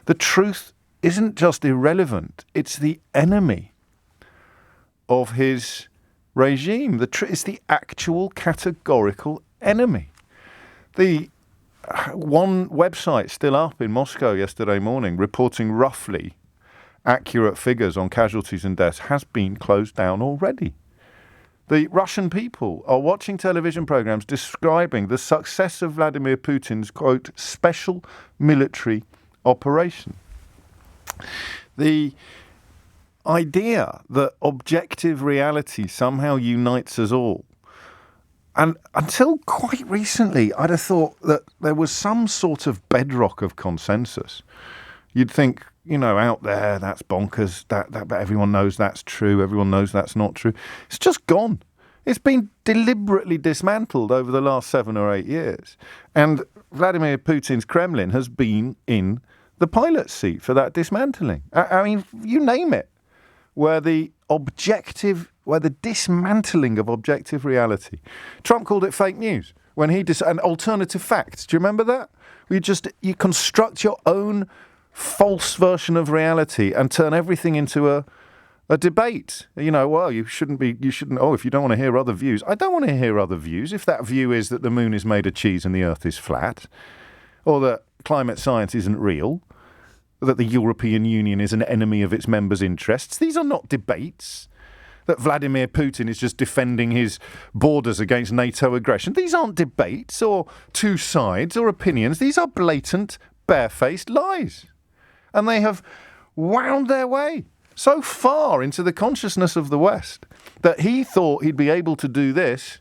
The truth isn't just irrelevant, it's the enemy of his regime. It's the actual categorical enemy. The one website still up in Moscow yesterday morning reporting roughly accurate figures on casualties and deaths has been closed down already. The Russian people are watching television programs describing the success of Vladimir Putin's, quote, special military operation. The idea that objective reality somehow unites us all. And until quite recently, I'd have thought that there was some sort of bedrock of consensus. You'd think, out there, that's bonkers, that everyone knows that's true, everyone knows that's not true. It's just gone. It's been deliberately dismantled over the last 7 or 8 years. And Vladimir Putin's Kremlin has been in the pilot seat for that dismantling. I mean, you name it, where the dismantling of objective reality. Trump called it fake news when and alternative facts. Do you remember that? You construct your own false version of reality and turn everything into a debate. If you don't want to hear other views. I don't want to hear other views. If that view is that the moon is made of cheese and the earth is flat, or that climate science isn't real, that the European Union is an enemy of its members' interests, these are not debates. That Vladimir Putin is just defending his borders against NATO aggression. These aren't debates or two sides or opinions. These are blatant, barefaced lies. And they have wound their way so far into the consciousness of the West that he thought he'd be able to do this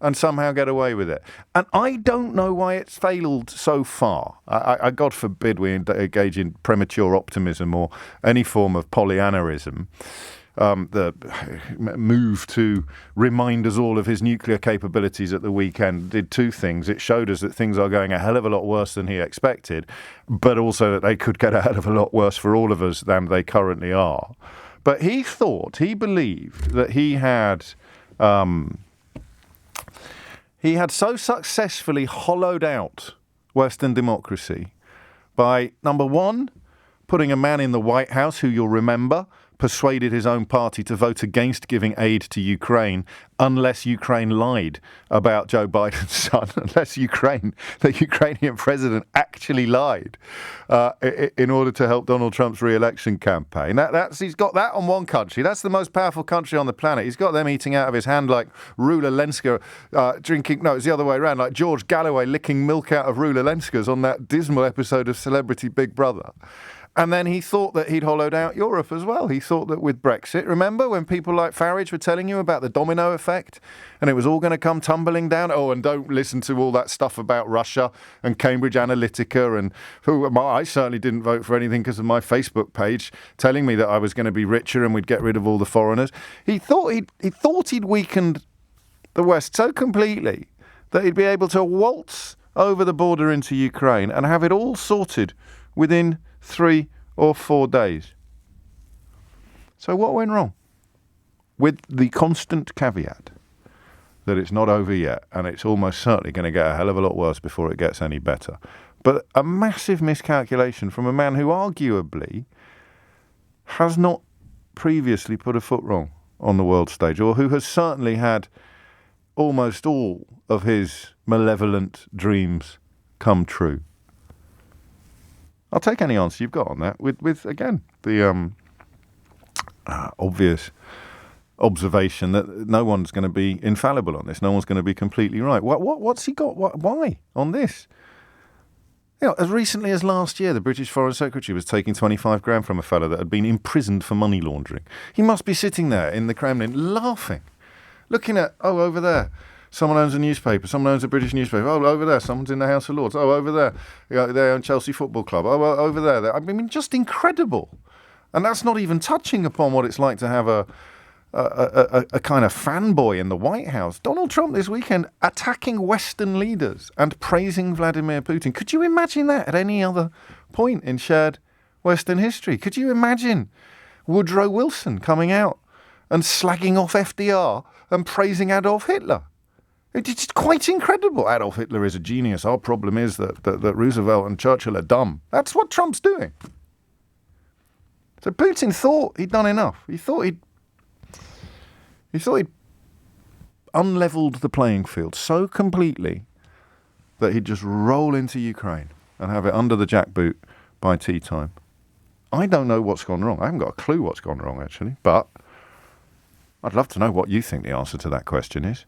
and somehow get away with it. And I don't know why it's failed so far. I God forbid we engage in premature optimism or any form of Pollyannaism. The move to remind us all of his nuclear capabilities at the weekend did two things. It showed us that things are going a hell of a lot worse than he expected, but also that they could get a hell of a lot worse for all of us than they currently are. But he believed that he had so successfully hollowed out Western democracy by, number one, putting a man in the White House who you'll remember persuaded his own party to vote against giving aid to Ukraine unless Ukraine lied about Joe Biden's son, unless the Ukrainian president actually lied in order to help Donald Trump's re-election campaign. He's got that on one country. That's the most powerful country on the planet. He's got them eating out of his hand like Rula Lenska it's the other way around, like George Galloway licking milk out of Rula Lenska's on that dismal episode of Celebrity Big Brother. And then he thought that he'd hollowed out Europe as well. He thought that with Brexit, remember when people like Farage were telling you about the domino effect and it was all going to come tumbling down? Oh, and don't listen to all that stuff about Russia and Cambridge Analytica and I certainly didn't vote for anything because of my Facebook page telling me that I was going to be richer and we'd get rid of all the foreigners. He thought he'd weakened the West so completely that he'd be able to waltz over the border into Ukraine and have it all sorted within 3 or 4 days. So what went wrong? With the constant caveat that it's not over yet and it's almost certainly going to get a hell of a lot worse before it gets any better. But a massive miscalculation from a man who arguably has not previously put a foot wrong on the world stage, or who has certainly had almost all of his malevolent dreams come true. I'll take any answer you've got on that with again, the obvious observation that no one's going to be infallible on this. No one's going to be completely right. What's he got? Why on this? As recently as last year, the British Foreign Secretary was taking 25 grand from a fellow that had been imprisoned for money laundering. He must be sitting there in the Kremlin laughing, looking at, over there, someone owns a newspaper. Someone owns a British newspaper. Oh, over there, someone's in the House of Lords. Oh, over there, they own Chelsea Football Club. Oh, over there. I mean, just incredible. And that's not even touching upon what it's like to have a kind of fanboy in the White House. Donald Trump this weekend attacking Western leaders and praising Vladimir Putin. Could you imagine that at any other point in shared Western history? Could you imagine Woodrow Wilson coming out and slagging off FDR and praising Adolf Hitler? It's quite incredible. Adolf Hitler is a genius. Our problem is that Roosevelt and Churchill are dumb. That's what Trump's doing. So Putin thought he'd done enough. He thought he'd unleveled the playing field so completely that he'd just roll into Ukraine and have it under the jackboot by tea time. I don't know what's gone wrong. I haven't got a clue what's gone wrong, actually. But I'd love to know what you think the answer to that question is.